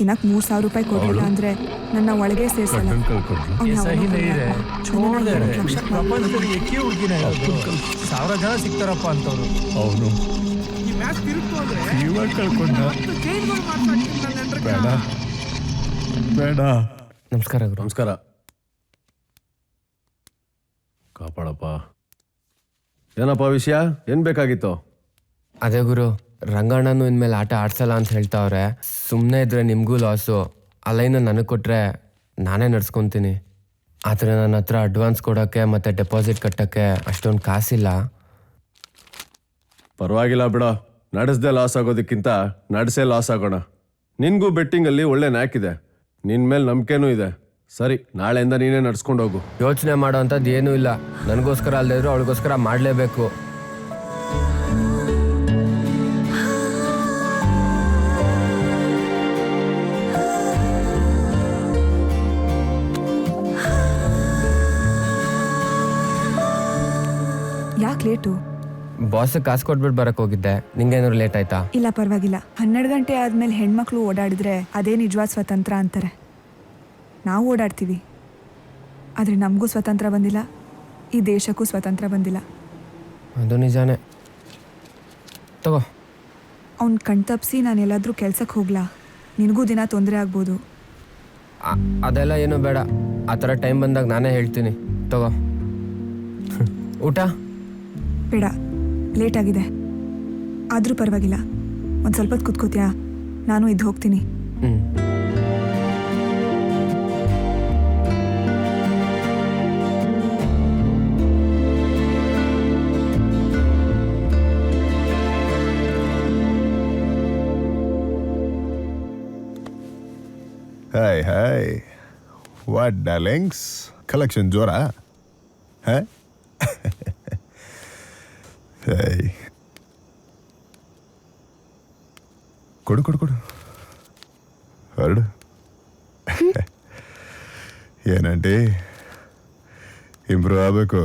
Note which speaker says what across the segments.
Speaker 1: ತಿನ್ನಕ್ 3,000 ರೂಪಾಯಿ ಕೊಡಲಿಲ್ಲ ಅಂದ್ರೆ ನನ್ನ ಒಳಗೆ ಸೇರ್ಸಲ್ಲ.
Speaker 2: ಸಾವಿರ ಜನ ಸಿಗ್ತಾರಪ್ಪ ಅಂತವ್ರು.
Speaker 3: ಅವನು ಬೇಡ.
Speaker 4: ನಮಸ್ಕಾರ ಗುರು.
Speaker 3: ನಮಸ್ಕಾರ. ಕಾಪಾಡಪ್ಪ. ಏನಪ್ಪ ವಿಷಯ? ಏನ್ ಬೇಕಾಗಿತ್ತು?
Speaker 4: ಅದೇ ಗುರು, ರಂಗಣ್ಣನು ಇನ್ಮೇಲೆ ಆಟ ಆಡ್ಸಲ್ಲ ಅಂತ ಹೇಳ್ತಾವ್ರೆ. ಸುಮ್ಮನೆ ಇದ್ರೆ ನಿಮಗೂ ಲಾಸು. ಅಲ್ಲೈನ ನನಗೆ ಕೊಟ್ರೆ ನಾನೇ ನಡ್ಸ್ಕೊತೀನಿ. ಆದರೆ ನನ್ನ ಹತ್ರ ಅಡ್ವಾನ್ಸ್ ಕೊಡೋಕ್ಕೆ ಮತ್ತು ಡೆಪಾಸಿಟ್ ಕಟ್ಟೋಕ್ಕೆ ಅಷ್ಟೊಂದು ಕಾಸಿಲ್ಲ.
Speaker 3: ಪರವಾಗಿಲ್ಲ ಬಿಡ, ನಡೆಸ್ದೆ ಲಾಸ್ ಆಗೋದಕ್ಕಿಂತ ನಡೆಸೇ ಲಾಸ್ ಆಗೋಣ. ನಿನ್ಗೂ ಬೆಟ್ಟಿಂಗಲ್ಲಿ ಒಳ್ಳೆ ನ್ಯಾಕ್ ಇದೆ, ನಿನ್ ಮೇಲೆ ನಂಬಿಕೆನೂ ಇದೆ. ಸರಿ, ನಾಳೆಯಿಂದ ನೀನೇ ನಡ್ಸ್ಕೊಂಡು ಹೋಗು.
Speaker 4: ಯೋಚನೆ ಮಾಡೋ ಅಂಥದ್ದು ಏನೂ ಇಲ್ಲ. ನನಗೋಸ್ಕರ ಅಲ್ಲದೇ ಇದ್ರು ಅವಳಿಗೋಸ್ಕರ ಮಾಡಲೇಬೇಕು.
Speaker 1: ಯಾಕೆ ಲೇಟು?
Speaker 4: ಬಾಸ್ ಕಾಸು ಕೊಟ್ಬಿಟ್ಟು ಬರಕ್ಕೆ ಹೋಗಿದ್ದೆ. ನಿಂಗೇನಾದ್ರು ಲೇಟ್ ಆಯ್ತಾ?
Speaker 1: ಇಲ್ಲ ಪರವಾಗಿಲ್ಲ. 12 ಗಂಟೆ ಆದ್ಮೇಲೆ ಹೆಣ್ಮಕ್ಳು ಓಡಾಡಿದ್ರೆ ಅದೇ ನಿಜವಾದ ಸ್ವತಂತ್ರ ಅಂತಾರೆ. ನಾವು ಓಡಾಡ್ತೀವಿ, ಆದರೆ ನಮಗೂ ಸ್ವತಂತ್ರ ಬಂದಿಲ್ಲ, ಈ ದೇಶಕ್ಕೂ ಸ್ವತಂತ್ರ ಬಂದಿಲ್ಲ.
Speaker 4: ಅದು ನಿಜಾನೇ. ತಗೋ.
Speaker 1: ಅವ್ನು ಕಣ್ತಪ್ಸಿ ನಾನು ಎಲ್ಲಾದರೂ ಕೆಲ್ಸಕ್ಕೆ ಹೋಗ್ಲಾ? ನಿನಗೂ ದಿನ ತೊಂದರೆ ಆಗ್ಬೋದು.
Speaker 4: ಅದೆಲ್ಲ ಏನೂ ಬೇಡ. ಆ ಥರ ಟೈಮ್ ಬಂದಾಗ ನಾನೇ ಹೇಳ್ತೀನಿ. ತಗೋ. ಊಟ
Speaker 1: ಬೇಡ, ಲೇಟ್ ಆಗಿದೆ. ಆದರೂ ಪರವಾಗಿಲ್ಲ, ಒಂದು ಸ್ವಲ್ಪ ಹೊತ್ತು ಕೂತ್ಕೋತ್ಯಾ? ನಾನು ಇದ್ದು ಹೋಗ್ತೀನಿ.
Speaker 5: Hi hi, what darlings, collection ಜೋರಾ? ಹಾಂ, ಹಾಯ್, ಕೊಡು ಕೊಡು ಕೊಡು, ಹೊರಡು. ಏನಂಟಿ, ಇಂಪ್ರೂವ್ ಆಗಬೇಕು.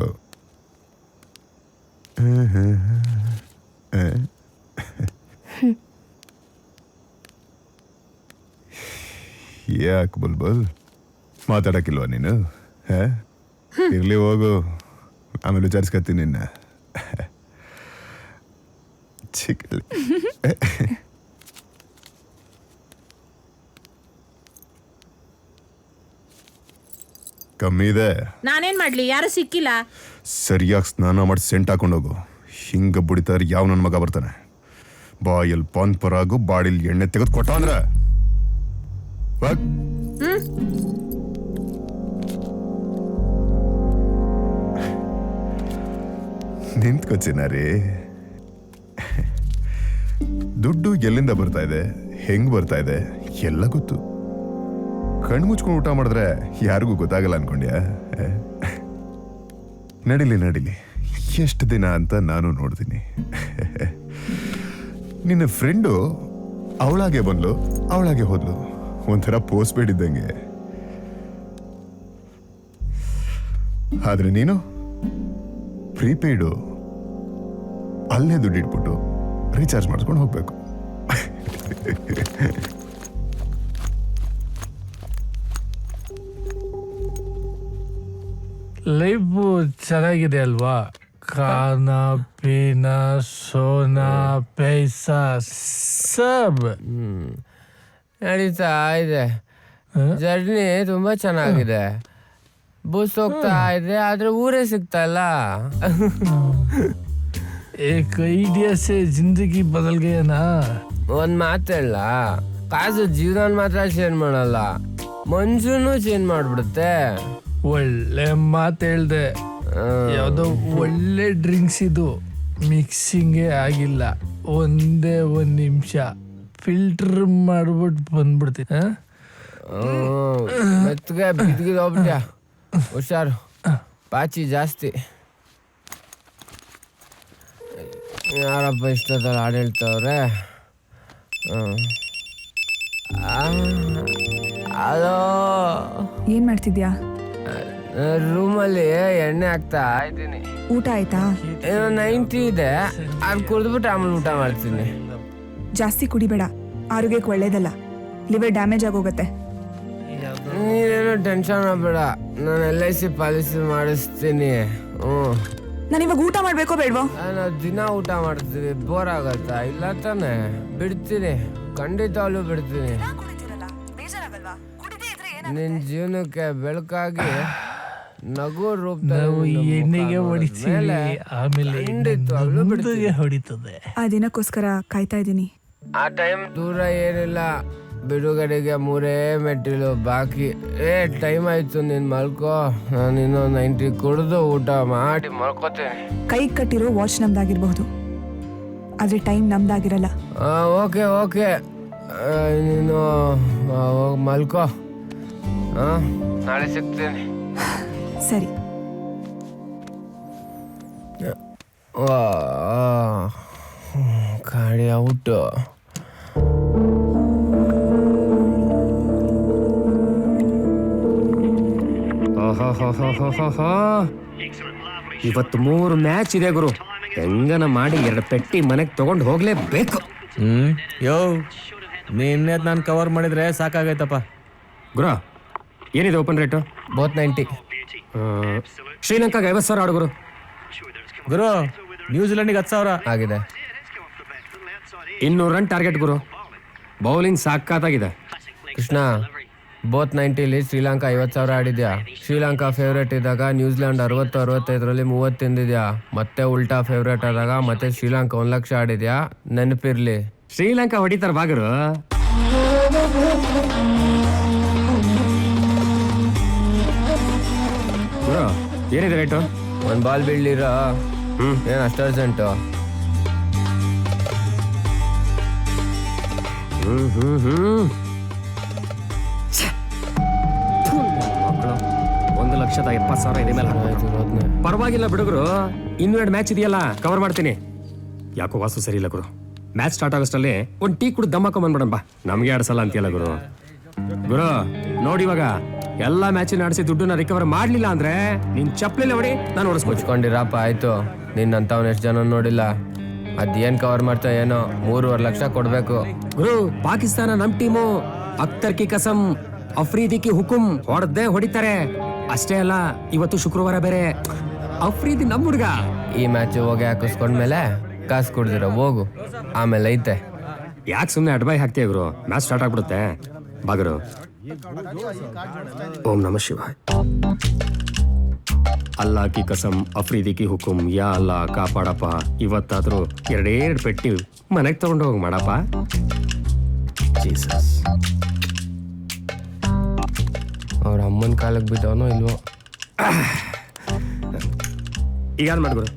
Speaker 5: ಯಾಕೆ ಬುಲ್ಬುಲ್ ಮಾತಾಡಕ್ಕಿಲ್ವಾ ನೀನು? ಇರ್ಲಿ ಹೋಗು, ಆಮೇಲೆ ವಿಚಾರಿಸ್ಕತ್ತೀನಿ ನಿನ್ನ. ಚಿಕ್ಕಲಿ ಕಮ್ಮಿ ಇದೆ.
Speaker 6: ನಾನೇನ್ ಮಾಡ್ಲಿ? ಯಾರು ಸಿಕ್ಕಿಲ್ಲ.
Speaker 5: ಸರಿಯಾಗಿ ಸ್ನಾನ ಮಾಡಿ ಸೆಂಟ್ ಹಾಕೊಂಡೋಗು. ಹಿಂಗ ಬುಡಿತಾರೆ ಯಾವ ನನ್ನ ಮಗ ಬರ್ತಾನೆ. ಬಾಯಲ್ಲಿ ಪಾನ್ ಪರಾಗು, ಬಾಡಿಲಿ ಎಣ್ಣೆ ತೆಗೆದು ಕೊಟ್ಟ ಅಂದ್ರೆ ನಿಂತ್ಕೊಚಿನಾರಿ. ದುಡ್ಡು ಎಲ್ಲಿಂದ ಬರ್ತಾ ಇದೆ, ಹೆಂಗ್ ಬರ್ತಾ ಇದೆ ಎಲ್ಲ ಗೊತ್ತು. ಕಣ್ಣು ಮುಚ್ಕೊಂಡು ಊಟ ಮಾಡಿದ್ರೆ ಯಾರಿಗೂ ಗೊತ್ತಾಗಲ್ಲ ಅನ್ಕೊಂಡ್ಯಾ? ನಡಿಲಿ ನಡಿಲಿ, ಎಷ್ಟು ದಿನ ಅಂತ ನಾನು ನೋಡ್ತೀನಿ. ನಿನ್ನ ಫ್ರೆಂಡು ಅವಳಾಗೆ ಬಂದ್ಲು, ಅವಳಾಗೆ ಹೋದ್ಲು. ಒಂಥರ ಪೋಸ್ಟ್ ಪೇಡ್ ಇದ್ದಂಗೆ. ಆದ್ರೆ ನೀನು ಪ್ರೀಪೇಯ್ಡು, ಅಲ್ಲೇ ದುಡ್ಡು ಇಟ್ಬಿಟ್ಟು ರೀಚಾರ್ಜ್ ಮಾಡಿಸ್ಕೊಂಡು ಹೋಗ್ಬೇಕು.
Speaker 2: ಲೈಫ್ ಚೆನ್ನಾಗಿದೆ ಅಲ್ವಾ? ಖಾನ ಪೀನ ಸೋನಾ ಪೈಸಾ ಸಬ್
Speaker 4: ನಡೀತಾ ಇದೆ. ಜರ್ನಿ ತುಂಬಾ ಚೆನ್ನಾಗಿದೆ. ಬಸ್ ಹೋಗ್ತಾ ಇದೆ, ಆದ್ರೆ ಊರೇ ಸಿಗ್ತಾ ಇಲ್ಲ.
Speaker 2: एक आइडिया से जिंदगी बदल गया ना.
Speaker 4: ಒಂದ್ ಮಾತು ಹೇಳ, ಕಾಸು ಜೀವನ ಮಾತ್ರ ಚೇಂಜ್ ಮಾಡಲ್ಲ, ಮನ್ಸೂನು ಚೇಂಜ್ ಮಾಡ್ಬಿಡುತ್ತೆ.
Speaker 2: ಒಳ್ಳೆ ಮಾತು ಹೇಳ್ದೆ. ಯಾವ್ದೋ ಒಳ್ಳೆ ಡ್ರಿಂಕ್ಸ್ ಇದು, ಮಿಕ್ಸಿಂಗೇ ಆಗಿಲ್ಲ. ಒಂದೇ 1 ನಿಮಿಷ ಫಿಲ್ಟರ್ ಮಾಡ್ಬಿಟ್ಟು ಬಂದ್ಬಿಡ್ತೀನಿ.
Speaker 4: ಮೆತ್ತಗೆ ಬಿದ್ಗಿದ್ ಹೋಗ್ಬಿಟ್ಯಾ? ಹುಷಾರು, ಪಾಚಿ ಜಾಸ್ತಿ. ಯಾರಪ್ಪ ಇಷ್ಟೊತ್ತಲ್ಲ ಹಾಡು ಹೇಳ್ತವ್ರೆ? ಹಲೋ,
Speaker 1: ಏನ್ ಮಾಡ್ತಿದ್ಯಾ?
Speaker 4: ರೂಮಲ್ಲಿ ಎಣ್ಣೆ ಹಾಕ್ತಾ ಇದ್ದೀನಿ.
Speaker 1: ಊಟ ಆಯ್ತಾ?
Speaker 4: ಏನೋ 90 ಇದೆ, ಅದು ಕುಡಿದ್ಬಿಟ್ಟು ಆಮೇಲೆ ಊಟ ಮಾಡ್ತೀನಿ.
Speaker 1: ಜಾಸ್ತಿ ಕುಡಿಬೇಡ, ಆರೋಗ್ಯಕ್ಕೆ ಒಳ್ಳೇದಲ್ಲ. ಲಿವರ್ ಡ್ಯಾಮೇಜ್ ಆಗೋಗುತ್ತೆ.
Speaker 4: ನೀನೇನು ಟೆನ್ಷನ್ ಮಾಡಬೇಡ, ನಾನು LIC ಪಾಲಿಸಿ ಮಾಡಿಸ್ತೀನಿ.
Speaker 1: ನಾನು ಇವಾಗ ಊಟ ಮಾಡ್ಬೇಕೋ ಬೇಡವೋ?
Speaker 4: ನಾವು ದಿನ ಊಟ ಮಾಡ್ತೀವಿ, ಬೋರ್ ಆಗತ್ತಾ? ಇಲ್ಲ ತಾನೆ, ಬಿಡ್ತೀನಿ, ಖಂಡಿತವಾಗ್ಲೂ ಬಿಡ್ತೀನಿ. ನಿನ್ ಜೀವನಕ್ಕೆ ಬೆಳಕಾಗಿ ನಗು
Speaker 2: ನಾವು ಎಣ್ಣೆಗೆ ಹೊಡಿತೀವಿ, ಆಮೇಲೆ
Speaker 4: ಖಂಡಿತವಾಗ್ಲೂ
Speaker 2: ಮುಂದೆಗೆ ಹೊಡಿತದೆ.
Speaker 1: ಆ ದಿನಕ್ಕೋಸ್ಕರ ಕಾಯ್ತಾ ಇದ್ದೀನಿ.
Speaker 4: ಆ ಟೈಮ್ ದೂರ ಏನಿಲ್ಲ, ಬಿಡುಗಡೆಗೆ 3 ಮೆಟ್ಟಿಲು ಬಾಕಿ. ಟೈಮ್ ಆಯ್ತು, ನೀನ್ ಮಲ್ಕೋ. ನಾನು ಇನ್ನೊಂದು 90 ಕುಡಿದು ಊಟ ಮಾಡಿ ಮಲ್ಕೋತೇನೆ.
Speaker 1: ಕೈ ಕಟ್ಟಿರೋ ವಾಚ್ ನಮ್ದಾಗಿರ್ಬಹುದು, ಆದ್ರೆ ಟೈಮ್ ನಮ್ದಾಗಿರಲ್ಲ.
Speaker 4: ಓಕೆ ಓಕೆ, ನೀನು ಹೋಗಿ ಮಲ್ಕೋ. ನಾಳೆ ಸಿಗ್ತೀನಿ.
Speaker 1: ಸರಿ.
Speaker 4: ಗಾಡಿ ಔಟು.
Speaker 7: ಇವತ್ತು 3 ಮ್ಯಾಚ್ ಇದೆ ಗುರು. ಹೆಂಗನ ಮಾಡಿ 2 ಪೆಟ್ಟಿ ಮನೆಗೆ ತಗೊಂಡು ಹೋಗ್ಲೇಬೇಕು.
Speaker 8: ಯೋ ನಿನ್ನೆ ನಾನು ಕವರ್ ಮಾಡಿದ್ರೆ ಸಾಕಾಗೈತಪ್ಪ.
Speaker 7: ಗುರು ಏನಿದೆ ಓಪನ್ ರೇಟು?
Speaker 4: ಬೋತ್ 90.
Speaker 7: ಶ್ರೀಲಂಕಾಗೆ 50,000 ಆಡು ಗುರು.
Speaker 8: ಗುರು ನ್ಯೂಜಿಲೆಂಡಿಗೆ 10,000
Speaker 4: ಆಗಿದೆ.
Speaker 7: 200 ರನ್ ಟಾರ್ಗೆಟ್ ಗುರು. ಬೌಲಿಂಗ್ ಸಾಕಾಗಿದೆ.
Speaker 4: ಕೃಷ್ಣ, ಬೋತ್ 90ಲಿ ಶ್ರೀಲಂಕಾ 50,000 ಆಡಿದ್ಯಾ. ಶ್ರೀಲಂಕಾ ಫೇವ್ರೇಟ್ ಇದ್ದಾಗ ನ್ಯೂಜಿಲೆಂಡ್ 60-65ರಲ್ಲಿ 30 ತಿಂದಿದ್ಯಾ. ಮತ್ತೆ ಉಲ್ಟಾ ಫೇವ್ರೇಟ್ ಆದಾಗ ಮತ್ತೆ ಶ್ರೀಲಂಕಾ 1 ಲಕ್ಷ ಆಡಿದ್ಯಾ. ನೆನಪಿರ್ಲಿ.
Speaker 7: ಶ್ರೀಲಂಕಾ ಹೊಡಿತಾರ ಬಾಗರು. ಗುರು ಏನಿದೆ ರೇಟು?
Speaker 4: 1 ಬಾಲ್ ಬೀಳ್ಲಿರ ಏನು ಅಷ್ಟು ಅರ್ಜೆಂಟು?
Speaker 7: ಮಕ್ಕಳು 1,70,000 ಇದೆ ಮೇಲೆ ಹಾಕ್ಬಿಟ್ರು. ಪರವಾಗಿಲ್ಲ ಬಿಡುಗರು, ಇನ್ನೂ 2 ಮ್ಯಾಚ್ ಇದೆಯಲ್ಲ, ಕವರ್ ಮಾಡ್ತೀನಿ. ಯಾಕೋ ವಾಸು ಸರಿ ಇಲ್ಲ ಗುರು. ಮ್ಯಾಚ್ ಸ್ಟಾರ್ಟ್ ಆಗೋಷ್ಟಲ್ಲಿ ಒಂದು ಟೀ ಕುಡಿದು ದಮ್ಮಕ್ಕ ಬಂದ್ಬಿಡಣ ಬಾ. ನಮಗೆ ಆಡ್ಸಲ್ಲ ಅಂತೀಯಲ್ಲ ಗುರು. ಗುರು ನೋಡಿ, ಇವಾಗ ಎಲ್ಲಾ ಮ್ಯಾಚಿನ ಆಡಿಸಿ ದುಡ್ಡನ್ನ ರಿಕವರ್ ಮಾಡ್ಲಿಲ್ಲ ಅಂದ್ರೆ ನಿನ್ ಚಪ್ಪಲಿಲ್ಲ ಹೊಡಿ, ನಾನು ಓಡಿಸ್ಬೋದು.
Speaker 4: ಮುಚ್ಕೊಂಡಿರಪ್ಪ, ಆಯ್ತು. ನಿನ್ನಂತವ್ನ ಎಷ್ಟು ಜನ ನೋಡಿಲ್ಲ. ಅದೇನ್ ಕವರ್ ಮಾಡ್ತಾ ಏನೋ 3.5 ಲಕ್ಷ ಕೊಡ್ಬೇಕು.
Speaker 7: ಗುರು ಪಾಕಿಸ್ತಾನ ನಮ್ ಟೀಮು. ಅಖ್ತರ್ ಕಿ ಕಸಂ, ಅಫ್ರೀದಿ ಕಿ ಹುಕುಂ ಹೊಡೆದೇ ಹೊಡಿತಾರೆ. ಅಷ್ಟೇ ಅಲ್ಲ, ಇವತ್ತು ಶುಕ್ರವಾರ ಬೇರೆ. ಅಫ್ರೀದಿ ನಮ್ ಹುಡ್ಗ.
Speaker 4: ಈ ಮ್ಯಾಚ್ ಹೋಗಿ ಹಾಕಿಸ್ಕೊಂಡ್ಮೇಲೆ ಕಾಸು ಕುಡ್ದಿರೋ ಹೋಗು, ಆಮೇಲೆ ಐತೆ.
Speaker 7: ಯಾಕೆ ಸುಮ್ಮನೆ ಅಡ್ಬಾಯ್ ಹಾಕ್ತೀಯ ಗುರು? ಮ್ಯಾಚ್ ಸ್ಟಾರ್ಟ್ ಆಗ್ಬಿಡುತ್ತೆ. ಬಾಗರು. ಓಂ ನಮಃ ಶಿವಾಯ. ಅಲ್ಲಾ ಕಿ ಕಸಂ, ಅಫ್ರೀದಿ ಕಿ ಹುಕುಂ, ಯಾ ಅಲ್ಲಾ ಕಾಪಾಡಪ್ಪ. ಇವತ್ತಾದ್ರೂ 2 ಪೆಟ್ಟಿ ಮನೆಗೆ ತಗೊಂಡು ಹೋಗಿ ಮಾಡಪ್ಪ. ಜೀಸಸ್.
Speaker 4: ಅವ್ರ ಅಮ್ಮನ ಕಾಲಕ್ಕೆ ಬಿದ್ದವನೋ ಇಲ್ವೋ.
Speaker 7: ಈಗ ಯಾರು ಮಾಡ್ಗುರು?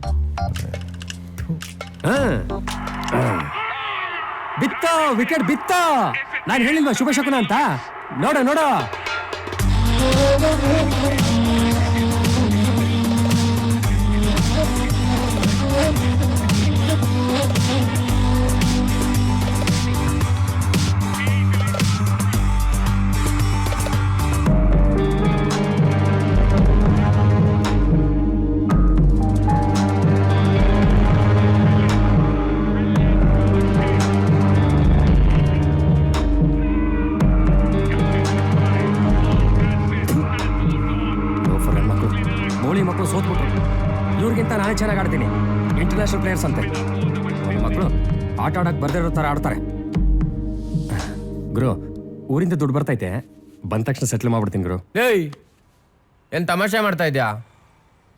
Speaker 7: ಬಿತ್ತ ವಿಕೆಟ್ ಬಿತ್ತ. ನಾನು ಹೇಳಿಲ್ವಾ ಶುಭ ಶಕುನ ಅಂತ? ನೋಡ ನೋಡ. ಮಕ್ಕಳು ಸೋತ್ಬಿಟ್ರು. ಇವ್ರಿಗಿಂತ ನಾನೇ ಚೆನ್ನಾಗಿ ಆಡ್ತೀನಿ. ಇಂಟರ್ನ್ಯಾಷನಲ್ ಪ್ಲೇಯರ್ಸ್ ಅಂತೆ ಮಕ್ಕಳು. ಆಟ ಆಡಕ್ ಬರ್ದೇ ಇರೋ ಥರ ಆಡ್ತಾರೆ. ಗುರು ಊರಿಂದ ದುಡ್ಡು ಬರ್ತೈತೆ, ಬಂದ ತಕ್ಷಣ ಸೆಟ್ಲ್ ಮಾಡ್ಬಿಡ್ತೀನಿ ಗುರು.
Speaker 4: ಏಯ್, ಏನ್ ತಮಾಷೆ ಮಾಡ್ತಾ ಇದ್ಯಾ?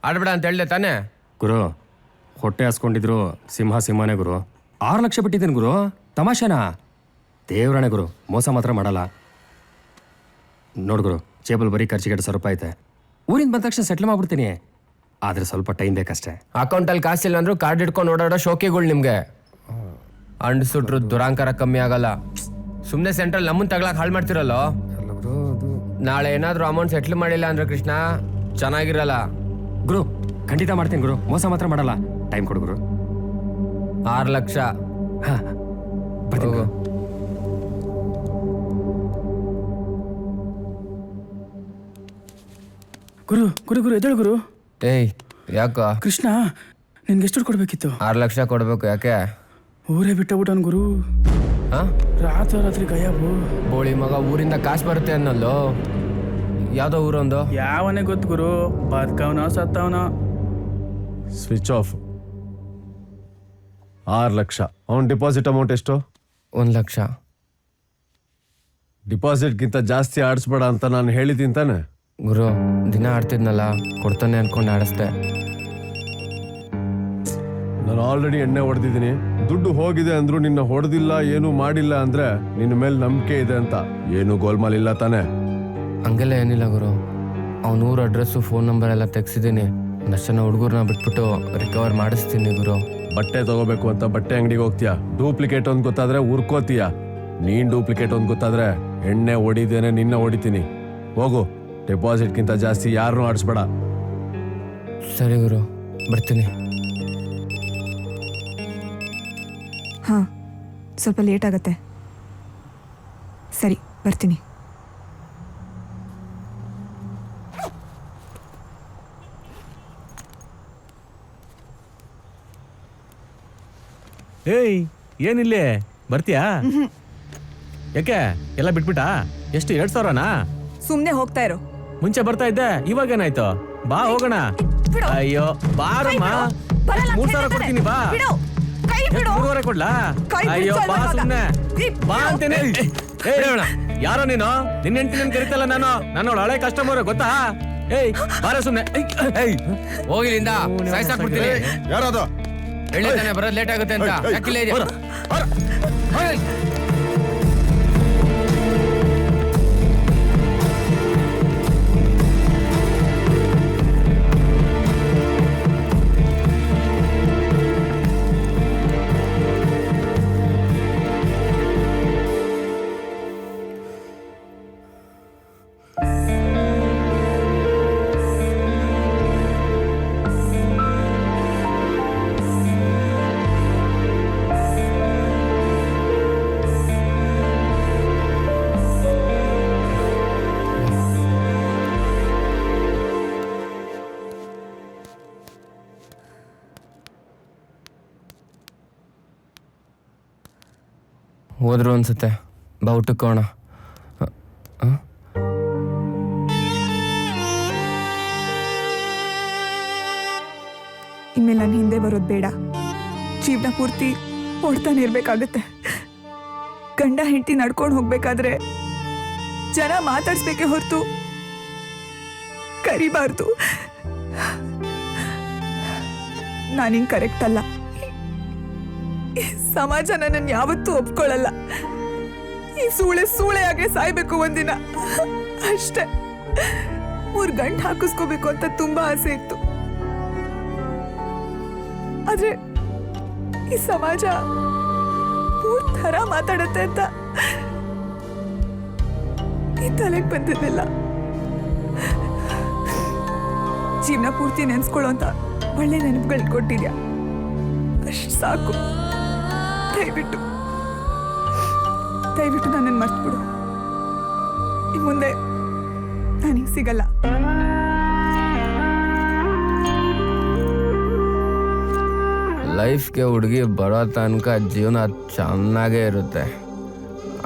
Speaker 4: ಆಡ್ಬೇಡ ಅಂತ ಹೇಳ್ದೆ ತಾನೇ?
Speaker 7: ಗುರು ಹೊಟ್ಟೆ ಹಾಸ್ಕೊಂಡಿದ್ರು ಸಿಂಹನೇ ಗುರು. 6 ಲಕ್ಷ ಬಿಟ್ಟಿದ್ದೀನಿ ಗುರು. ತಮಾಷೆನಾ? ದೇವ್ರಾಣೆ ಗುರು, ಮೋಸ ಮಾತ್ರ ಮಾಡಲ್ಲ. ನೋಡು ಗುರು, ಚೇಬಲ್ ಬರೀ ಖರ್ಚಿಗೆ 2,000 ರೂಪಾಯಿ ಐತೆ. ಊರಿಂದ ಬಂದ ತಕ್ಷಣ ಸೆಟ್ಲ್ ಮಾಡ್ಬಿಡ್ತೀನಿ. ಆದ್ರೆ ಸ್ವಲ್ಪ ಟೈಮ್ ಬೇಕಷ್ಟೇ.
Speaker 4: ಅಕೌಂಟಲ್ಲಿ ಕಾಸಿಲ್ಲ ಅಂದ್ರೂ ಕಾರ್ಡ್ ಇಟ್ಕೊಂಡು ಓಡಾಡೋ ಶೋಕಿಗಳು ನಿಮ್ಗೆ. ಅಂಡ್ ಸುಟ್ರು ದುರಾಂಕಾರ ಕಮ್ಮಿ ಆಗಲ್ಲ. ಸುಮ್ಮನೆ ಸೆಂಟ್ರಲ್ ನಮ್ಮನ್ನ ತಗೊಳಕ್ ಹಾಳು ಮಾಡ್ತಿರಲ್ಲ. ನಾಳೆ ಏನಾದ್ರೂ ಅಮೌಂಟ್ ಸೆಟ್ಲ್ ಮಾಡಿಲ್ಲ ಅಂದ್ರೆ ಕೃಷ್ಣ ಚೆನ್ನಾಗಿರಲ್ಲ.
Speaker 7: ಗುರು ಖಂಡಿತ ಮಾಡ್ತೀನಿ ಗುರು, ಮೋಸ ಮಾತ್ರ ಮಾಡಲ್ಲ. ಟೈಮ್ ಕೊಡು ಗುರು.
Speaker 4: 6 ಲಕ್ಷ.
Speaker 7: ಬರ್ತೀನಿ ಗುರು.
Speaker 9: ಗುರು ಗುರು ಗುರು ಎದ್ದೇಳು ಗುರು.
Speaker 4: ಏಯ್ ಯಾಕ?
Speaker 9: ಕೃಷ್ಣ ನಿನ್ಗೆ ಎಷ್ಟು ಕೊಡ್ಬೇಕಿತ್ತು?
Speaker 4: 6 ಲಕ್ಷ ಕೊಡ್ಬೇಕು. ಯಾಕೆ?
Speaker 9: ಊರೇ ಬಿಟ್ಟಬಿಟ್ಟನ್ ಗುರು.
Speaker 4: ಹಾ
Speaker 9: ರಾತ್ರಿ ಗಯಾಬು.
Speaker 4: ಬೋಳಿ ಮಗ ಊರಿಂದ ಕಾಸು ಬರುತ್ತೆ ಅನ್ನಲ್ಲೋ. ಯಾವುದೋ ಊರೊಂದು.
Speaker 9: ಯಾವನೇ ಗೊತ್ತು ಗುರು, ಬದುಕವನ ಸತ್ತವನ.
Speaker 3: Switch off. 6 ಲಕ್ಷ. ಅವನ ಡಿಪಾಸಿಟ್ ಅಮೌಂಟ್ ಎಷ್ಟು?
Speaker 4: 1 ಲಕ್ಷ.
Speaker 3: ಡಿಪಾಸಿಟ್ಗಿಂತ ಜಾಸ್ತಿ ಆಡಿಸ್ಬೇಡ ಅಂತ ನಾನು ಹೇಳಿದ್ದೀನಿ ತಾನೆ.
Speaker 4: ಗುರು ದಿನ ಆಡ್ತಿದ್ನಲ್ಲ, ಕೊಡ್ತಾನೆ ಅನ್ಕೊಂಡು ಆಡಿಸ್ದೆ.
Speaker 3: ನಾನು ಆಲ್ರೆಡಿ ಎಣ್ಣೆ ಹೊಡೆದಿದ್ದೀನಿ. ದುಡ್ಡು ಹೋಗಿದೆ ಅಂದ್ರು ನಿನ್ನ ಹೊಡೆದಿಲ್ಲ, ಏನು ಮಾಡಿಲ್ಲ ಅಂದ್ರೆ ನಿನ್ನ ಮೇಲೆ ನಂಬಿಕೆ ಇದೆ ಅಂತ. ಏನು ಗೋಲ್ಮಾಲ್ ಇಲ್ಲ ತಾನೆ?
Speaker 4: ಹಂಗೆಲ್ಲ ಏನಿಲ್ಲ ಗುರು. ಅವ್ನ ಊರ ಅಡ್ರೆಸ್ಸು ಫೋನ್ ನಂಬರ್ ಎಲ್ಲ ತೆಗ್ಸಿದ್ದೀನಿ. ಒಂದಷ್ಟು ಜನ ಹುಡುಗರನ್ನ ಬಿಟ್ಬಿಟ್ಟು ರಿಕವರ್ ಮಾಡಿಸ್ತೀನಿ ಗುರು.
Speaker 3: ಬಟ್ಟೆ ತಗೋಬೇಕು ಅಂತ ಬಟ್ಟೆ ಅಂಗಡಿಗೆ ಹೋಗ್ತೀಯಾ, ಡೂಪ್ಲಿಕೇಟ್ ಒಂದು ಗೊತ್ತಾದ್ರೆ ಉರ್ಕೋತೀಯ. ನೀನ್ ಡೂಪ್ಲಿಕೇಟ್ ಒಂದು ಗೊತ್ತಾದ್ರೆ ಎಣ್ಣೆ ಹೊಡಿದೇನೆ ನಿನ್ನ ಹೊಡಿತೀನಿ. ಹೋಗು, ಡೆಪಾಸಿಟ್ಗಿಂತ ಜಾಸ್ತಿ ಯಾರನ್ನೂ ಆಡಿಸ್ಬೇಡ.
Speaker 4: ಸರಿ ಗುರು, ಬರ್ತೀನಿ.
Speaker 1: ಹಾಂ, ಸ್ವಲ್ಪ ಲೇಟ್ ಆಗತ್ತೆ. ಸರಿ, ಬರ್ತೀನಿ.
Speaker 8: ಏಯ್ ಏನಿಲ್ಲೇ ಬರ್ತೀಯಾ? ಯಾಕೆ ಎಲ್ಲ ಬಿಟ್ಬಿಟ್ಟಾ? ಎಷ್ಟು 2,000ನಾ?
Speaker 1: ಸುಮ್ಮನೆ ಹೋಗ್ತಾ ಇರೋ.
Speaker 8: ಮುಂಚೆ ಬರ್ತಾ ಇದ್ದೆ, ಇವಾಗೇನಾಯ್ತು? ಬಾ ಹೋಗೋಣ. ಅಯ್ಯೋ ಬಾರಮ್ಮ, 3,000 ಕೊಡ್ತೀನಿ ಬಾ. 3,500 ಕೊಡ್ಲಾ? ಅಯ್ಯೋ ಬಾ ಸುಮ್ನೆ ಬಾ ಅಂತೀನಿ. ಯಾರೋ ನೀನು? ನಿನ್ನ ಹೆಂಡತಿ ಕರಿತಲ್ಲ ನಾನು. ನನ್ನ ಹಳೆ ಕಸ್ಟಮರ್ ಗೊತ್ತಾ? ಏಯ್ ಬಾರ ಸುಮ್ನೆ.
Speaker 4: ಹೋಗಿಲಿಂದ ಸಾಯ್ಸಾಕ್ಬಿಡ್ತೀನಿ.
Speaker 5: ಯಾರದು?
Speaker 4: ಹೇಳಿದ್ದಾನೆ ಬರೋದು ಲೇಟ್ ಆಗುತ್ತೆ ಅಂತ. ಯಾಕಿಲ್ಲ ಇದೆಯಾ? ಹೋದ್ರು ಅನ್ಸುತ್ತೆ. ಬಾ ಊಟಕ್ಕೆ ಹೋಗೋಣ.
Speaker 1: ಇನ್ಮೇಲೆ ನಾನು ಹಿಂದೆ ಬರೋದು ಬೇಡ. ಜೀವನ ಪೂರ್ತಿ ಓಡ್ತಾನೆ ಇರ್ಬೇಕಾಗತ್ತೆ. ಗಂಡ ಹೆಂಡತಿ ನಡ್ಕೊಂಡು ಹೋಗ್ಬೇಕಾದ್ರೆ ಜನ ಮಾತಾಡ್ಸ್ಬೇಕೆ ಹೊರತು ಕರಿಬಾರ್ದು. ನಾನು ಹಿಂಗೆ ಕರೆಕ್ಟ್ ಅಲ್ಲ. ಈ ಸಮಾಜ ನನ್ನನ್ನು ಯಾವತ್ತೂ ಒಪ್ಕೊಳ್ಳಲ್ಲ. ಈ ಸೂಳೆಯಾಗೆ ಸಾಯ್ಬೇಕು ಒಂದಿನ ಅಷ್ಟೇ. 3 ಗಂಟು ಹಾಕಿಸ್ಕೋಬೇಕು ಅಂತ ತುಂಬಾ ಆಸೆ ಇತ್ತು. ಆದ್ರೆ ಈ ಸಮಾಜ 3 ಥರ ಮಾತಾಡತ್ತೆ ಅಂತ ಈ ತಲೆಗೆ ಬಂದಿದ್ದಿಲ್ಲ. ಜೀವನ ಪೂರ್ತಿ ನೆನ್ಸ್ಕೊಳ್ಳೋ ಅಂತ ಒಳ್ಳೆ ನೆನಪುಗಳು ಕೊಟ್ಟಿದ್ಯಾ, ಅಷ್ಟು ಸಾಕು. ದಯವಿಟ್ಟು ನನ್ನನ್ನು ಮರ್ತ್ಬಿಡು. ಇನ್ನು ಮುಂದೆ ನನಗೆ ಸಿಗಲ್ಲ.
Speaker 4: ಲೈಫ್ಗೆ ಹುಡುಗಿ ಬರೋ ತನಕ ಜೀವನ ಚೆನ್ನಾಗೇ ಇರುತ್ತೆ.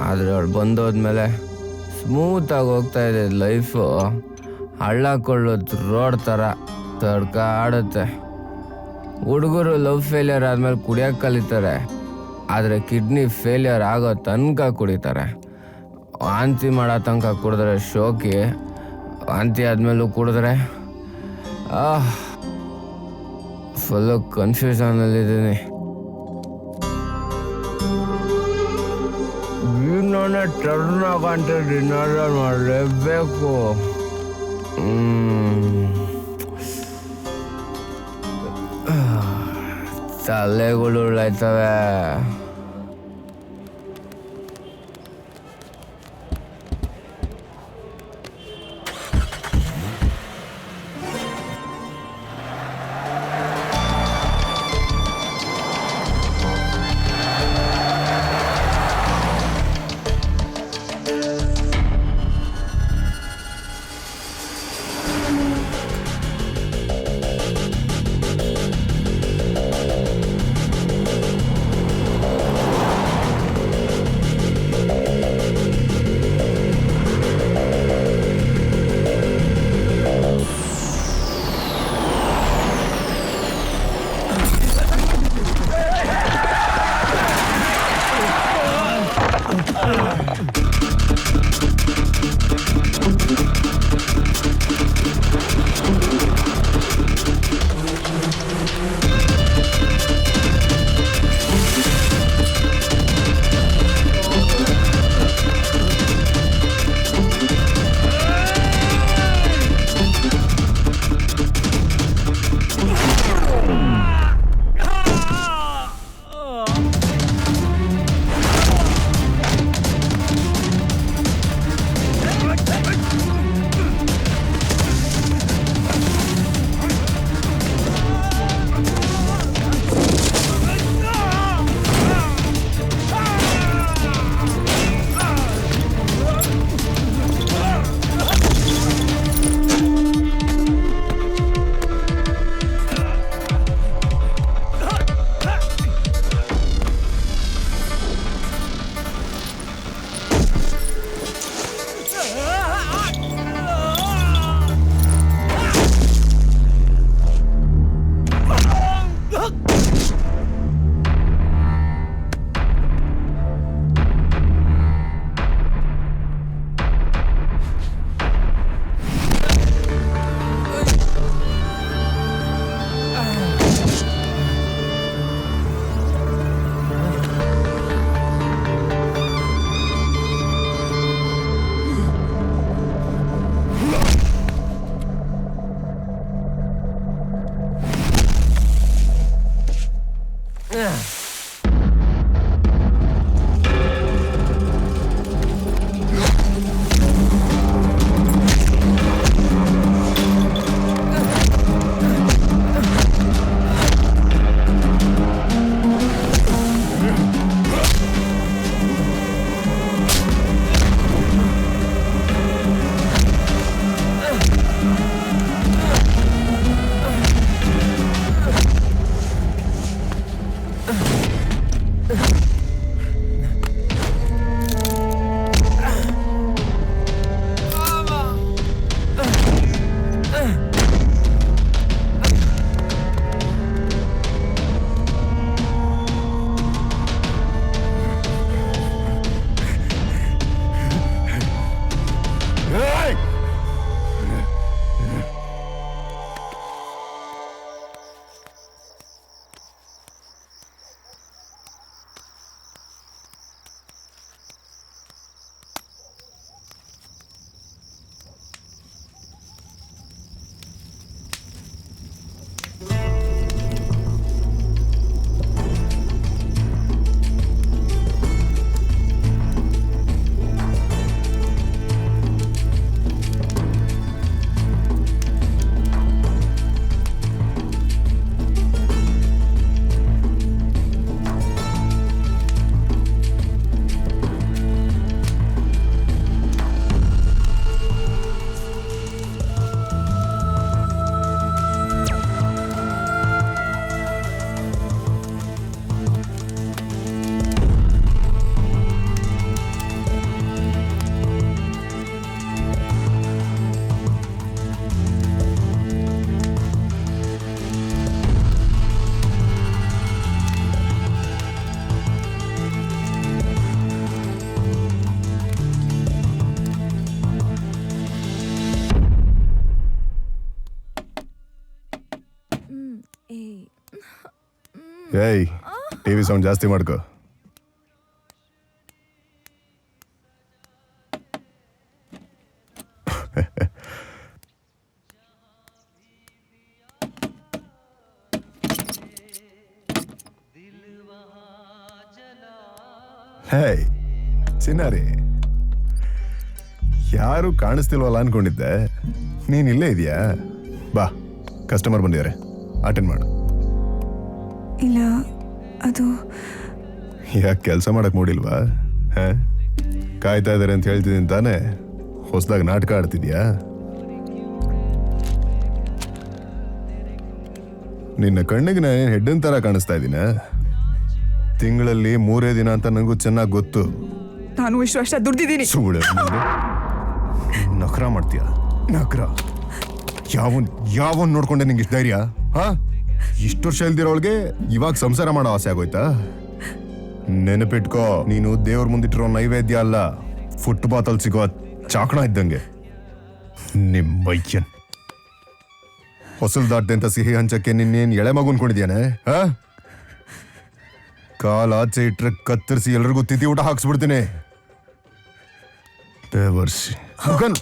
Speaker 4: ಆದರೆ ಅವಳು ಬಂದೋದ್ಮೇಲೆ ಸ್ಮೂತಾಗಿ ಹೋಗ್ತಾ ಇದೆ ಲೈಫು. ಹಳ್ಳ ಕೊಳ್ಳೋದು ರೋಡ್ ಥರ ತಡ್ಕಾಡುತ್ತೆ. ಹುಡುಗರು ಲವ್ ಫೇಲಿಯರ್ ಆದಮೇಲೆ ಕುಡಿಯೋಕೆ ಕಲಿತಾರೆ. ಆದರೆ ಕಿಡ್ನಿ ಫೇಲಿಯರ್ ಆಗೋ ತನಕ ಕುಡಿತಾರೆ. ವಾಂತಿ ಮಾಡೋ ತನಕ ಕುಡಿದ್ರೆ ಶೋಕಿ, ವಾಂತಿ ಆದಮೇಲೂ ಕುಡಿದ್ರೆ ಫುಲ್ಲು ಕನ್ಫ್ಯೂಷನಲ್ಲಿದ್ದೀನಿ. ಜೀವನನೇ ಟರ್ನ್ ಆಗಂತ ಡಿನ್ನರ್ ಮಾಡಲೇಬೇಕು. ತಲೆಗಳು ಉಳ್ಳಾಯ್ತವೆ.
Speaker 5: ಏಯ್ ಟಿವಿ ಸೌಂಡ್ ಜಾಸ್ತಿ ಮಾಡ್ಕೋ. ಹೇಯ್ ಚಿನ್ನಾರಿ, ಯಾರು ಕಾಣಿಸ್ತಿಲ್ವಲ್ಲ ಅನ್ಕೊಂಡಿದ್ದೆ. ನೀನ್ ಇಲ್ಲೇ ಇದೆಯಾ? ಬಾ, ಕಸ್ಟಮರ್ ಬಂದಿದ್ದಾರೆ, ಅಟೆಂಡ್ ಮಾಡು.
Speaker 1: ಇಲ್ಲ, ಅದು
Speaker 5: ಯಾಕೆ ಕೆಲಸ ಮಾಡಕ್ ಮೂಡಿಲ್ವಾ? ಕಾಯ್ತಾ ಇದಾರೆ ಅಂತ ಹೇಳ್ತಿದ್ದೀನಿ ತಾನೇ. ಹೊಸದಾಗ ನಾಟಕ ಆಡ್ತಿದ್ಯಾ? ನಿನ್ನ ಕಣ್ಣಿಗೆ ನಾನು ಹೆಡ್ಡನ್ ತರ ಕಾಣಿಸ್ತಾ ಇದ್ದೀನ? ತಿಂಗಳಲ್ಲಿ 3 ದಿನ ಅಂತ ನನಗೂ ಚೆನ್ನಾಗಿ ಗೊತ್ತು.
Speaker 1: ನಾನು ಇಷ್ಟು ವರ್ಷ ದುಡ್ದಿದ್ದೀನಿ.
Speaker 5: ಸುಳ್ಳು ನಖರ ಮಾಡ್ತೀಯ, ನಖರ. ಯಾವನ್ ನೋಡ್ಕೊಂಡೆ ನಿಂಗೆ ಇಷ್ಟು ಧೈರ್ಯ? ಹಾ, ಇಷ್ಟು ವರ್ಷ ಇಲ್ದಿರೋಳ್ಗೆ ಇವಾಗ ಸಂಸಾರ ಮಾಡೋ ಆಸೆ ಆಗೋಯ್ತಾ? ನೆನಪಿಟ್ಕೋ, ನೀನು ದೇವ್ರ ಮುಂದಿಟ್ಟಿರೋ ನೈವೇದ್ಯ ಅಲ್ಲ, ಫುಟ್ಪಾತ್ ಅಲ್ಲಿ ಸಿಗೋ ಚಾಕಣ ಇದ್ದಂಗೆ. ನಿಮ್ಮಯ್ಯನ್ ಹೊಸಲ್ ದಾಟ್ದೆ ಅಂತ ಸಿಹಿ ಹಂಚಕ್ಕೆ ನಿನ್ನೇನ್ ಎಳೆ ಮಗು ಅನ್ಕೊಂಡಿದ್ಯಾನೆ? ಹಾ, ಕಾಲ್ ಆಚೆ ಇಟ್ರೆ ಕತ್ತರಿಸಿ ಎಲ್ರಿಗೂ ತಿಥಿ ಊಟ ಹಾಕ್ಸ್ಬಿಡ್ತೀನಿ. ದೇವರ್ಷಿ ಮಗನ್.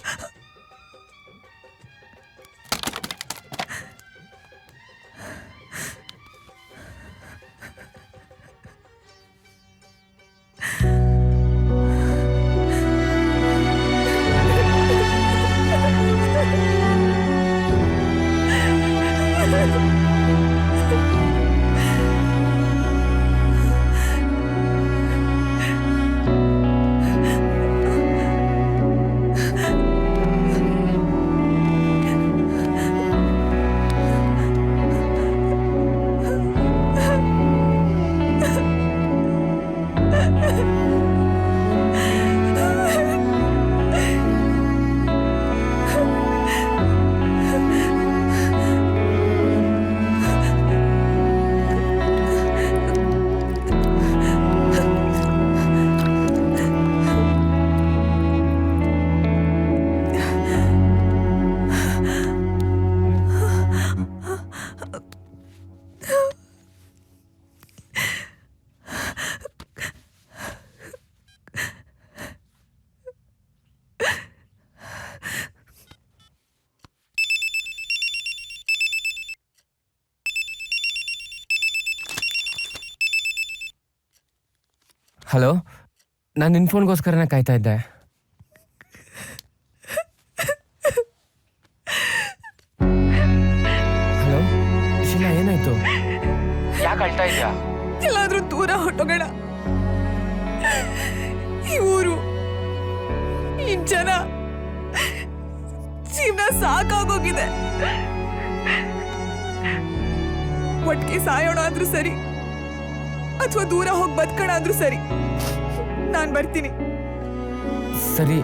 Speaker 4: ಹಲೋ, ನಾನು ನಿನ್ನ ಫೋನ್ಗೋಸ್ಕರನೇ ಕಾಯ್ತಾ ಇದ್ದೆ. ಹಲೋ ಶಿಲಾ, ಏನಾಯ್ತು? ಯಾಕೆ ಅಳ್ತಾ ಇದ್ಯಾ?
Speaker 1: ಎಲ್ಲಾದ್ರೂ ದೂರ ಹೊಟ್ಟೋಗೋಣ. ಈ ಊರು, ಈ ಜನ, ಜೀವನ ಸಾಕಾಗೋಗಿದೆ. ಒಟ್ಟಿಗೆ ಸಾಯೋಣ ಆದ್ರೂ ಸರಿ, ಅಥವಾ ದೂರ ಹೋಗಿ ಬದುಕೋಣ ಆದ್ರೂ ಸರಿ. ನಾನು ಬರ್ತೀನಿ.
Speaker 4: ಸರಿ,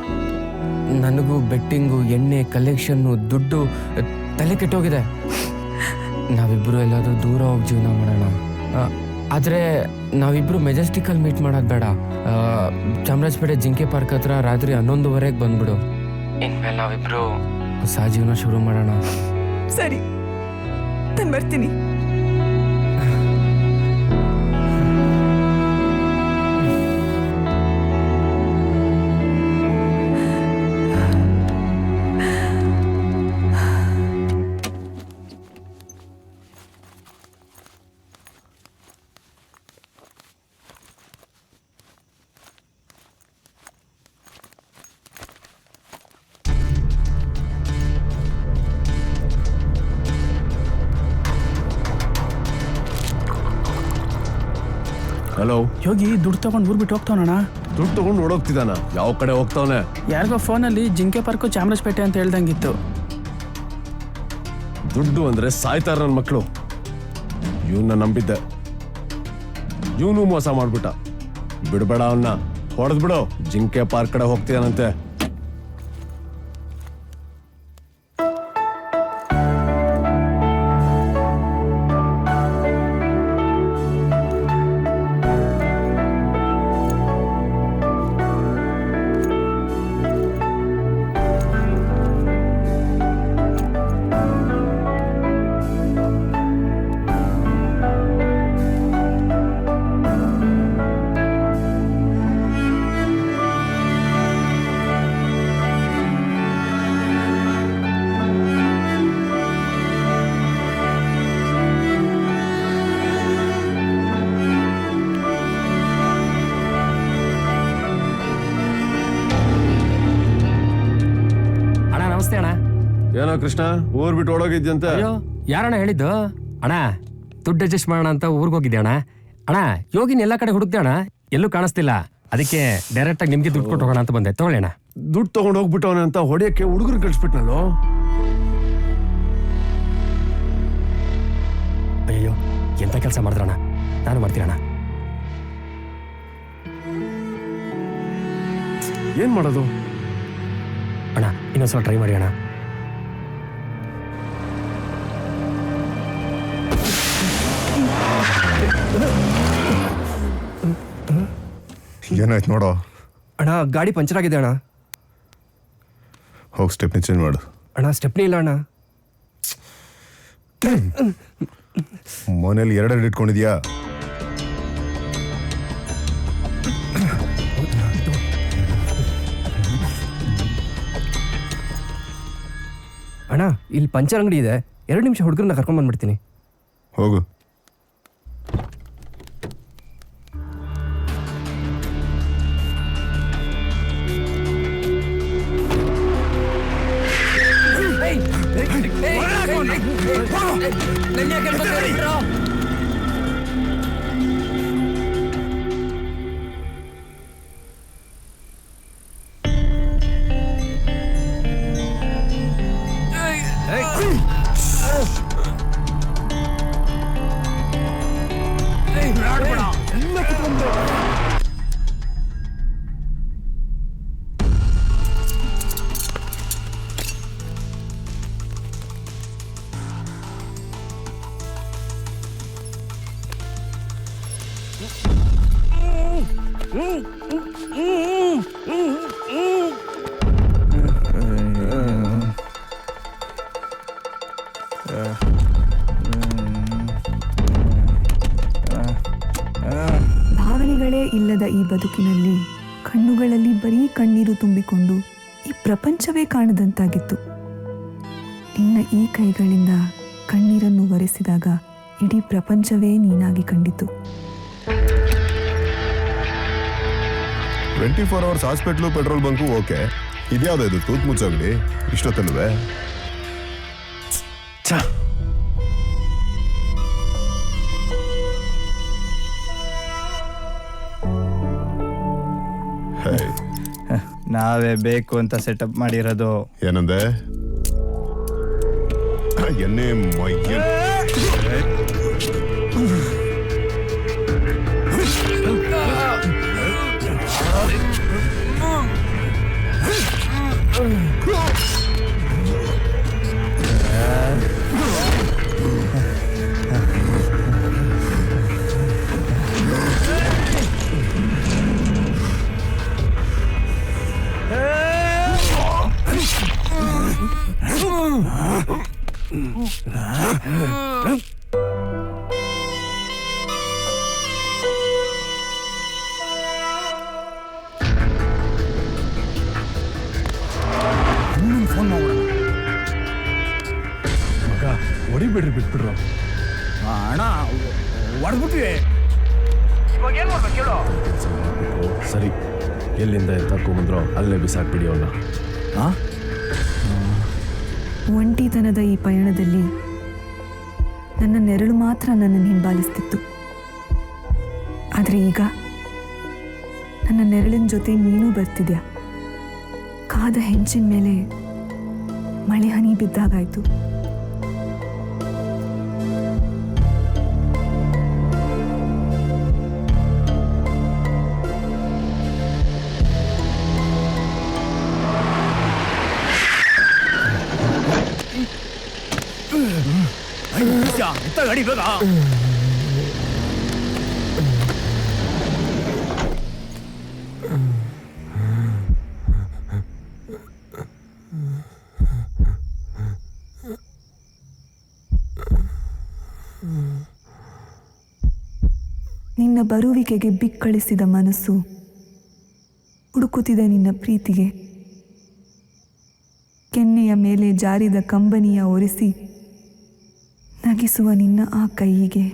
Speaker 4: ನನಗೂ ಬೆಟ್ಟಿಂಗು, ಎಣ್ಣೆ ಕಲೆಕ್ಷನ್ನು, ದುಡ್ಡು ತಲೆ ಕೆಟ್ಟೋಗಿದೆ. ನಾವಿಬ್ಬರು ಎಲ್ಲಾದರೂ ದೂರ ಹೋಗಿ ಜೀವನ ಮಾಡೋಣ. ಆದರೆ ನಾವಿಬ್ಬರು ಮೆಜೆಸ್ಟಿಕಲ್ಲಿ ಮೀಟ್ ಮಾಡೋದು ಬೇಡ. ಚಾಮರಾಜಪೇಟೆ ಜಿಂಕೆ ಪಾರ್ಕ್ ಹತ್ರ ರಾತ್ರಿ 11:30 ಬಂದ್ಬಿಡು. ಇನ್ಮೇಲೆ ನಾವಿಬ್ಬರು ಹೊಸ ಜೀವನ ಶುರು ಮಾಡೋಣ.
Speaker 1: ಸರಿ, ನಾನು ಬರ್ತೀನಿ.
Speaker 3: ಹಲೋ
Speaker 9: ಯೋಗಿ, ದುಡ್ಡು ತಗೊಂಡು ಊರ್ ಬಿಟ್ಟು ಹೋಗ್ತಾವಣ್ಣ.
Speaker 3: ದುಡ್ಡು ತಗೊಂಡು ಓಡೋಗ್ತಿದ್ದಾನ? ಯಾವ ಕಡೆ ಹೋಗ್ತಾವನೆ?
Speaker 9: ಯಾರಿಗೋ ಫೋನಲ್ಲಿ ಜಿಂಕೆ ಪಾರ್ಕು ಚಾಮರಾಜಪೇಟೆ ಅಂತ ಹೇಳ್ದಂಗಿತ್ತು.
Speaker 3: ದುಡ್ಡು ಅಂದ್ರೆ ಸಾಯ್ತಾರ ನನ್ನ ಮಕ್ಕಳು. ಇವನ್ನ ನಂಬಿದ್ದೆ, ಇವನು ಮೋಸ ಮಾಡ್ಬಿಟ್ಟ. ಬಿಡ್ಬೇಡ ಅವನ್ನ, ಹೊಡೆದ್ಬಿಡು. ಜಿಂಕೆ ಪಾರ್ಕ್ ಕಡೆ ಹೋಗ್ತೀಯಾನಂತೆ. ಏನೋ ಕೃಷ್ಣ ಊರ್ ಬಿಟ್ಟು ಓಡೋಗಿದ್ಯಂತೆ.
Speaker 7: ಅಯ್ಯೋ ಯಾರಣ್ಣ ಹೇಳಿದ್ದು? ಅಣ್ಣ ದುಡ್ಡು ಅಡ್ಜಸ್ಟ್ ಮಾಡೋಣ ಅಂತ ಊರಿಗೆ ಹೋಗಿದ್ದೆ ಅಣ್ಣ. ಅಣ್ಣ ಯೋಗಿನ ಎಲ್ಲ ಕಡೆ ಹುಡುಕ್ದೆ ಅಣ್ಣ, ಎಲ್ಲೂ ಕಾಣಿಸ್ತಿಲ್ಲ. ಅದಕ್ಕೆ ಡೈರೆಕ್ಟ್ ಆಗಿ ನಿಮ್ಗೆ ದುಡ್ಡು ಕೊಟ್ಟು ಹೋಗೋಣ ಅಂತ ಬಂದೆ. ತಗೊಳ್ಳಿ ಅಣ್ಣ.
Speaker 3: ದುಡ್ಡು ತಗೊಂಡು ಹೋಗ್ಬಿಟ್ಟವನೆ ಅಂತ ಹೊಡೆಯಕ್ಕೆ ಹುಡುಗರು ಕಳಿಸ್ಬಿಟ್ನಲ್ಲೋ.
Speaker 7: ಅಯ್ಯೋ ಎಂತ ಕೆಲಸ ಮಾಡಿದ್ರಣ್ಣ, ನಾನು ಮಾಡ್ತೀರಣ್ಣ.
Speaker 3: ಏನ್ ಮಾಡೋದು
Speaker 7: ಅಣ್ಣ ಇನ್ನೊಂದ್ಸಲ ಟ್ರೈ ಮಾಡಿ ಅಣ್ಣ.
Speaker 5: ಏನಾಯ್ತು ನೋಡೋ.
Speaker 8: ಅಣ್ಣ ಗಾಡಿ ಪಂಚರ್ ಆಗಿದೆ ಅಣ್ಣ.
Speaker 5: ಹೋಗಿ ಸ್ಟೆಪ್ನಿ ಚೇಂಜ್ ಮಾಡು.
Speaker 8: ಅಣ್ಣ ಸ್ಟೆಪ್ನಿ ಇಲ್ಲ ಅಣ್ಣ.
Speaker 5: ಮನೇಲಿ ಎರಡೆರಡು ಇಟ್ಕೊಂಡಿದ್ಯಾ?
Speaker 8: ಅಣ್ಣ ಇಲ್ಲಿ ಪಂಚರ್ ಅಂಗಡಿ ಇದೆ, 2 ನಿಮಿಷ ಹುಡುಗರನ್ನ ಕರ್ಕೊಂಡ್ ಬಂದ್ಬಿಡ್ತೀನಿ.
Speaker 5: ಹೋಗು.
Speaker 1: ಭಾವನೆಗಳೇ ಇಲ್ಲದ ಈ ಬದುಕಿನಲ್ಲಿ ಕಣ್ಣುಗಳಲ್ಲಿ ಬರೀ ಕಣ್ಣೀರು ತುಂಬಿಕೊಂಡು ಈ ಪ್ರಪಂಚವೇ ಕಾಣದಂತಾಗಿತ್ತು. ನಿನ್ನ ಈ ಕೈಗಳಿಂದ ಕಣ್ಣೀರನ್ನು ಒರೆಸಿದಾಗ ಇಡೀ ಪ್ರಪಂಚವೇ ನೀನಾಗಿ ಕಂಡಿತು.
Speaker 5: 24 hours hospital petrol bunk okay. ಇದ್ಯಾವುದೋ ಇದು ತೂತ್ ಮುಚ್ಚಂಗಡಿ ಇಷ್ಟೊತ್ತಲ್ವೇ?
Speaker 10: ನಾವೇ ಬೇಕು ಅಂತ ಸೆಟಪ್ ಮಾಡಿರೋದು.
Speaker 5: ಏನಂದೆ? ಎಣ್ಣೆ ಮೈಯ
Speaker 3: ಮಗ ಹೊಡಿಬಿಡ್ರಿ, ಬಿಟ್ಬಿಡ್ರು.
Speaker 10: ಅಣ್ಣ ಹೊಡೆದ್ಬಿಟ್ವಿ.
Speaker 3: ಸರಿ, ಎಲ್ಲಿಂದ ತರ್ಕೊಂಬಂದ್ರೋ ಅಲ್ಲೇ ಬಿಸಾಕ್ಬಿಡಿ ಅವನ್ನ.
Speaker 1: ಒಂಟಿತನದ ಈ ಪಯಣದಲ್ಲಿ ನನ್ನ ನೆರಳು ಮಾತ್ರ ನನ್ನನ್ನು ಹಿಂಬಾಲಿಸ್ತಿತ್ತು. ಆದರೆ ಈಗ ನನ್ನ ನೆರಳಿನ ಜೊತೆ ನೀನು ಬರ್ತಿದ್ಯಾ. ಕಾದ ಹೆಂಚಿನ ಮೇಲೆ ಮಳೆ ಹನಿ ಬಿದ್ದಾಗಾಯ್ತು.
Speaker 10: ಗಾಡಿ ಬೇಗ.
Speaker 1: ನಿನ್ನ ಬರುವಿಕೆಗೆ ಬಿಕ್ಕಳಿಸಿದ ಮನಸ್ಸು ಹುಡುಕುತ್ತಿದೆ ನಿನ್ನ ಪ್ರೀತಿಗೆ. ಕೆನ್ನೆಯ ಮೇಲೆ ಜಾರಿದ ಕಂಬನಿಯ ಒರೆಸಿ ನಗಿಸುವ ನಿನ್ನ ಆ ಕೈಯಿಗೆ.